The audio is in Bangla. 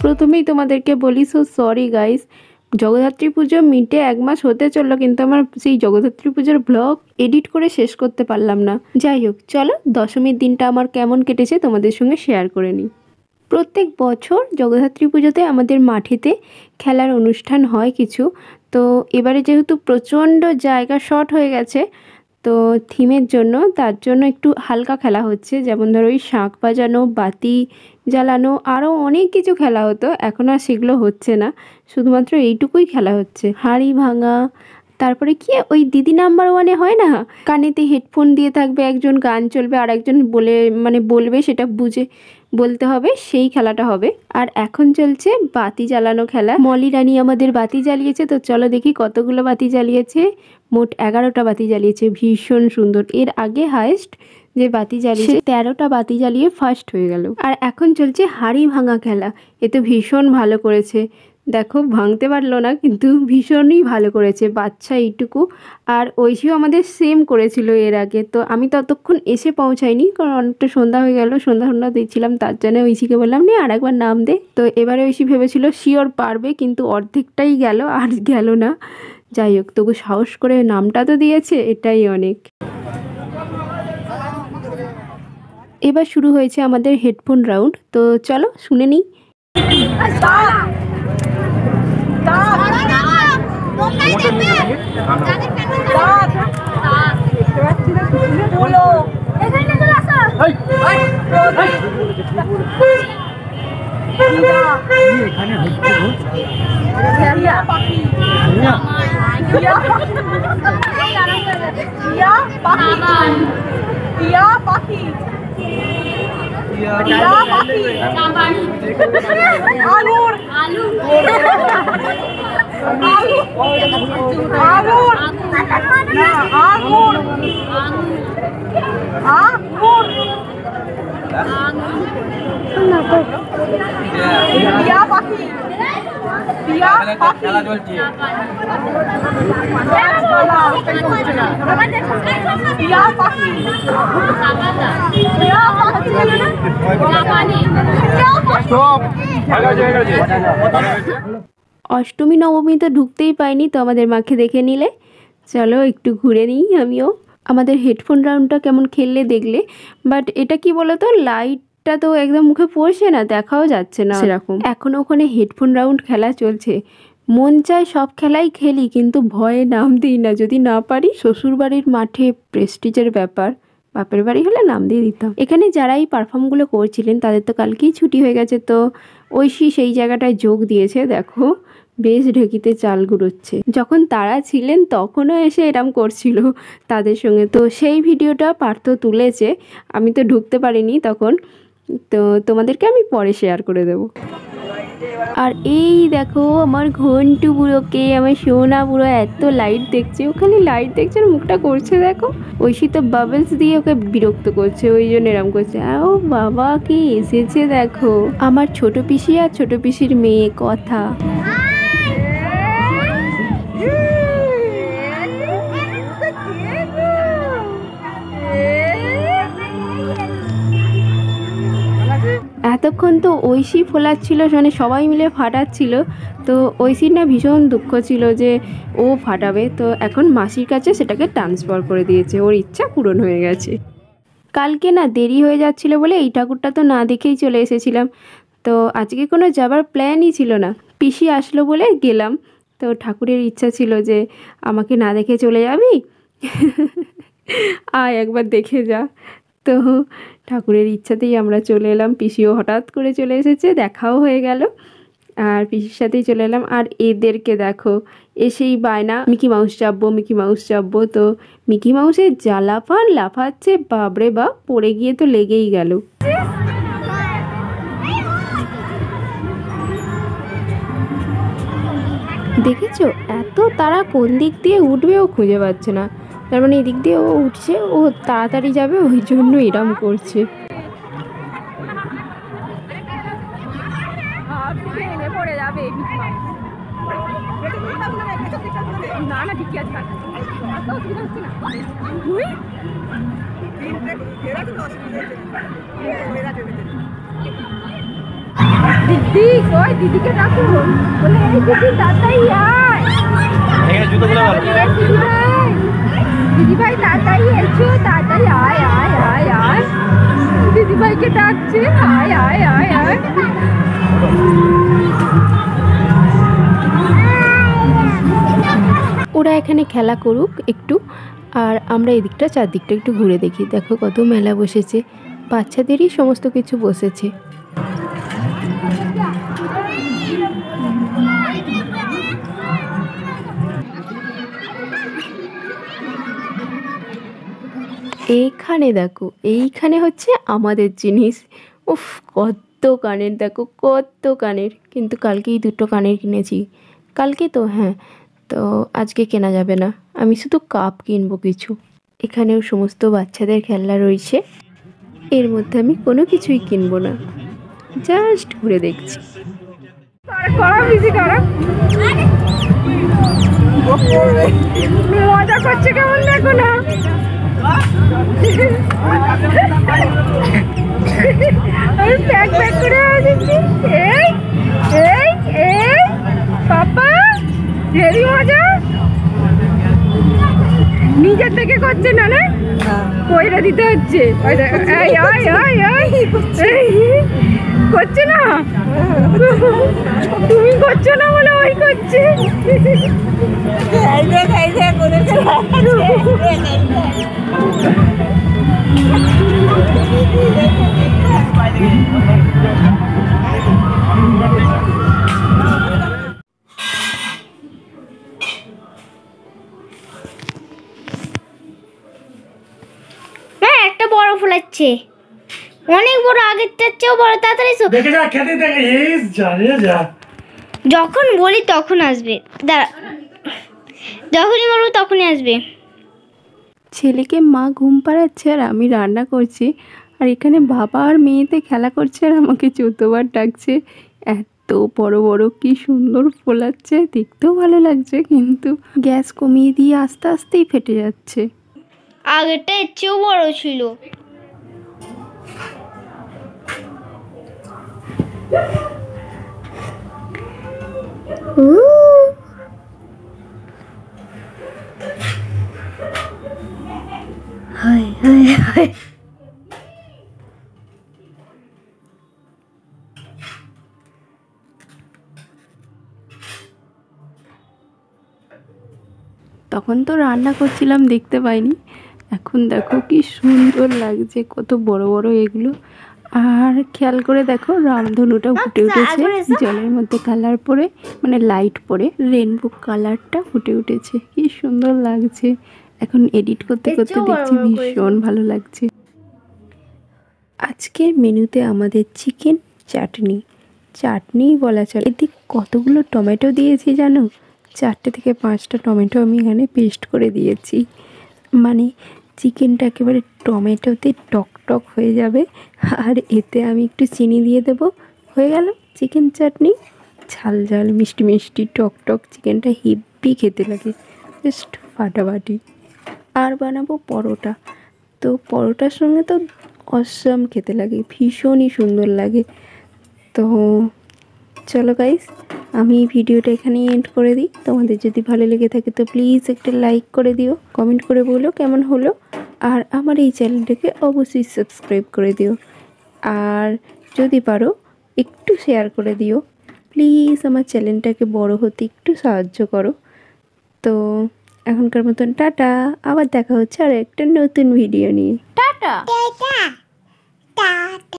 প্রথমেই তোমাদেরকে বলি সো সরি গাইস, জগদ্ধাত্রী পুজো মিটে 1 মাস হতে চললো, কিন্তু আমার সেই জগদ্ধাত্রী পুজোর ব্লগ এডিট করে শেষ করতে পারলাম না। যাই হোক, চলো দশমীর দিনটা আমার কেমন কেটেছে তোমাদের সঙ্গে শেয়ার করে নিই। প্রত্যেক বছর জগদ্ধাত্রী পুজোতে আমাদের মাঠেতে খেলার অনুষ্ঠান হয় কিছু। তো এবারে যেহেতু প্রচণ্ড জায়গা শর্ট হয়ে গেছে, তো থিমের জন্য তার জন্য একটু হালকা খেলা হচ্ছে, যেমন ধরো ওই শাঁখ বাজানো, বাতি জ্বালানো, আরও অনেক কিছু খেলা হতো, এখন আর সেগুলো হচ্ছে না, শুধুমাত্র এইটুকুই খেলা হচ্ছে। হাঁড়ি ভাঙা, তারপরে কি ওই দিদি নাম্বার 1-এ হয় না, কানেতে হেডফোন দিয়ে থাকবে, একজন গান চলবে আর একজন বলবে, সেটা বুঝে বলতে হবে, সেই খেলাটা হবে। আর এখন চলছে বাতি জ্বালানো খেলা। মলি রানী আমাদের বাতি জ্বালিয়েছে, তো চলো দেখি কতগুলো বাতি জ্বালিয়েছে। মোট 11টা বাতি জ্বালিয়েছে, ভীষণ সুন্দর। এর আগে হাইস্ট যে বাতি জ্বালিয়েছে 13টা বাতি জ্বালিয়ে ফার্স্ট হয়ে গেল। আর এখন চলছে হাঁড়ি ভাঙা খেলা, এ তো ভীষণ ভালো করেছে। দেখো ভাঙতে পারলো না, কিন্তু ভীষণই ভালো করেছে বাচ্চা এইটুকু। আর ঐশীও আমাদের সেম করেছিল এর আগে, তো আমি ততক্ষণ এসে পৌঁছাইনি, কারণ অনেকটা সন্ধ্যা হয়ে গেল, সন্ধ্যা দিচ্ছিলাম, তার জন্য ঐশীকে বললাম নি আর একবার নাম দে। তো এবারে ঐশী ভেবেছিল শিওর পারবে, কিন্তু অর্ধেকটাই গেল, আর গেল না। যাই হোক, তবু সাহস করে নামটা তো দিয়েছে, এটাই অনেক। এবার শুরু হয়েছে আমাদের হেডফোন রাউন্ড, তো চলো শুনে নিই। অষ্টমী নবমী তো ঢুকতেই পাইনি, তো আমাদের মাকে দেখে নিলে, চলো একটু ঘুরে নিই আমিও। আমাদের হেডফোন রাউন্ডটা কেমন খেললে দেখলে, বাট এটা কি বলতো, লাইটটা তো একদম মুখে পড়ছে না, দেখাও যাচ্ছে না সেরকম। এখনও ওখানে হেডফোন রাউন্ড খেলা চলছে। মন চায় সব খেলাই খেলি, কিন্তু ভয়ে নাম দিই না, যদি না পারি। শ্বশুর বাড়ির মাঠে প্রেস্টিজের ব্যাপার, বাপের বাড়ি হলে নাম দিয়ে দিতাম। এখানে যারা এই পারফর্মগুলো করছিলেন তাদের তো কালকেই ছুটি হয়ে গেছে, তো ঐশী সেই জায়গাটায় যোগ দিয়েছে। দেখো বেশ ঢেকিতে চাল গুঁড়োচ্ছে। যখন তারা ছিলেন তখনও এসে এরম করছিল তাদের সঙ্গে, তো সেই ভিডিওটা পার্থ তুলেছে, আমি তো ঢুকতে পারিনি তখন, তো তোমাদেরকে আমি পরে শেয়ার করে দেব। আর এই দেখো আমার ঘন্টু বুড়োকে, আমার সোনা বুড়ো এত লাইট দেখছে, ও খালি লাইট দেখছে আর মুখটা করছে দেখো। ঐশী তো বাবলস দিয়ে ওকে বিরক্ত করছে, ওই জন্য এরম করছে। ও বাবা কি এসেছে দেখো, আমার ছোট পিসি আর ছোট পিসির মেয়ে কথা। এতক্ষণ তো ঐশী ফোলাচ্ছিল, মানে সবাই মিলে ফাটাচ্ছিল, তো ঐশীর না ভীষণ দুঃখ ছিল যে ও ফাটাবে, তো এখন মাসির কাছে সেটাকে ট্রান্সফার করে দিয়েছে, ওর ইচ্ছা পূরণ হয়ে গেছে। কালকে না দেরি হয়ে যাচ্ছিল বলে এই ঠাকুরটা তো না দেখেই চলে এসেছিলাম, তো আজকে কোনো যাবার প্ল্যানই ছিল না, পিসি আসলো বলে গেলাম। তো ঠাকুরের ইচ্ছা ছিল যে আমাকে না দেখে চলে যাবি, আয় একবার দেখে যা। তো ঠাকুরের ইচ্ছাতেই আমরা চলে এলাম, পিসিও হঠাৎ করে চলে এসেছে, দেখাও হয়ে গেল, আর পিসির সাথেই চলে এলাম। আর এদেরকে দেখো, এসেই বায়না মিকি মাউস চাপবো, মিকি মাউস চাপবো। তো মিকি মাউসের জ্বালাফান লাফাচ্ছে, বাবরে বাপ, পড়ে গিয়ে তো লেগেই গেল। দেখেছো এত তারা কোন দিক দিয়ে উঠবে ও খুঁজে পাচ্ছে না, তার মানে এদিক দিয়ে ও উঠছে, ও তাড়াতাড়ি যাবে, ওই জন্য এরম করছে। দিদি কই দিদিকে ডাকো, বলে এই দিদি তাড়াতাড়ি আয়, এখানে জুতোগুলো ভালো। দিদি ভাই তাড়াতাড়ি এসো, তাড়াতাড়ি আয় আয় আয় আয়, দিদি ভাইকে ডাকছে, আয় আয় আয় আয়। ওরা এখানে খেলা করুক একটু, আর আমরা এদিকটা চারদিকটা একটু ঘুরে দেখি। দেখো কত মেলা বসেছে, বাচ্চাদেরই সমস্ত কিছু বসেছে। এইখানে দেখো, এইখানে হচ্ছে আমাদের জিনিস। উফ, কত কানের, দেখো কত কানের, কিন্তু কালকেই দুটো কানের কিনেছি। কালকে তো হ্যাঁ, তো আজকে কেনা যাবে না, আমি শুধু কাপ কিনবো কিছু। এখানেও সমস্ত বাচ্চাদের খেলনা রয়েছে, এর মধ্যে আমি কোনো কিছুই কিনবো না, জাস্ট ঘুরে দেখছি। মজা করছে কেমন দেখো না, আমি প্যাক প্যাক করে আসছি। এই এই এই পাপা, হেভি মজা, নিজের থেকে করছে না, না কইরা দিতে হচ্ছে, করছে না, তুমি করছো না বলে ওই করছে। একটা বড় ফুলাচ্ছে, অনেক বড়, আগেরটার চেয়েও বড়। তাড়াতাড়ি দেখে যা, খেতে দেখে, এই যা রে যা। যখন বলি তখন আসবে, দাঁড়া, যখনই বলবো তখনই আসবে। ছেলেকে মা ঘুম পাড়াচ্ছে আর আমি রান্না করছি, আর এখানে বাবা আর মেয়েতে খেলা করছে আর আমাকে 14 বার ডাকছে। এত বড় বড় কি সুন্দর ফোলাচ্ছে, দেখতেও ভালো লাগছে, কিন্তু গ্যাস কমিয়ে দিয়ে আস্তে আস্তেই ফেটে যাচ্ছে। আগেরটা এর চেয়েও বড় ছিল। হায় হায় হায়, তখন তো রান্না করছিলাম, দেখতে পাইনি, এখন দেখো কি সুন্দর লাগছে, কত বড় বড় এগুলো। আর খেয়াল করে দেখো, রামধনুটা ফুটে উঠেছে জলের মধ্যে, কালার পরে মানে লাইট পরে রেনবো কালারটা ফুটে উঠেছে, কি সুন্দর লাগছে। এখন এডিট করতে করতে দেখছি ভীষণ ভালো লাগছে। আজকের মেনুতে আমাদের চিকেন চাটনি, চাটনিই বলা চলে। এদিকে কতগুলো টমেটো দিয়েছি জানো, 4টে থেকে 5টা টমেটো আমি এখানে পেস্ট করে দিয়েছি, মানে চিকেনটা একেবারে টমেটোতে টক টক হয়ে যাবে। আর এতে আমি একটু চিনি দিয়ে দেবো, হয়ে গেল চিকেন চাটনি। ঝাল ঝাল মিষ্টি মিষ্টি টক টক, চিকেনটা হেব্বি খেতে লাগে, জাস্ট ফাটাফাটি। আর বানাবো পরোটা, তো পরোটার সঙ্গে তো অসাম খেতে লাগে, ভীষণই সুন্দর লাগে। তো চলো গাইস, আমি ভিডিওটা এখানেই এন্ড করে দিই। তোমাদের যদি ভালো লেগে থাকে তো প্লিজ একটা লাইক করে দিও, কমেন্ট করে বলো কেমন হলো, আর আমার এই চ্যানেলটাকে অবশ্যই সাবস্ক্রাইব করে দিও, আর যদি পারো একটু শেয়ার করে দিও প্লিজ, আমার চ্যানেলটাকে বড় হতে একটু সাহায্য করো। তো এখনকার মতন টাটা, আবার দেখা হচ্ছে আর একটা নতুন ভিডিও নিয়ে। টাটা।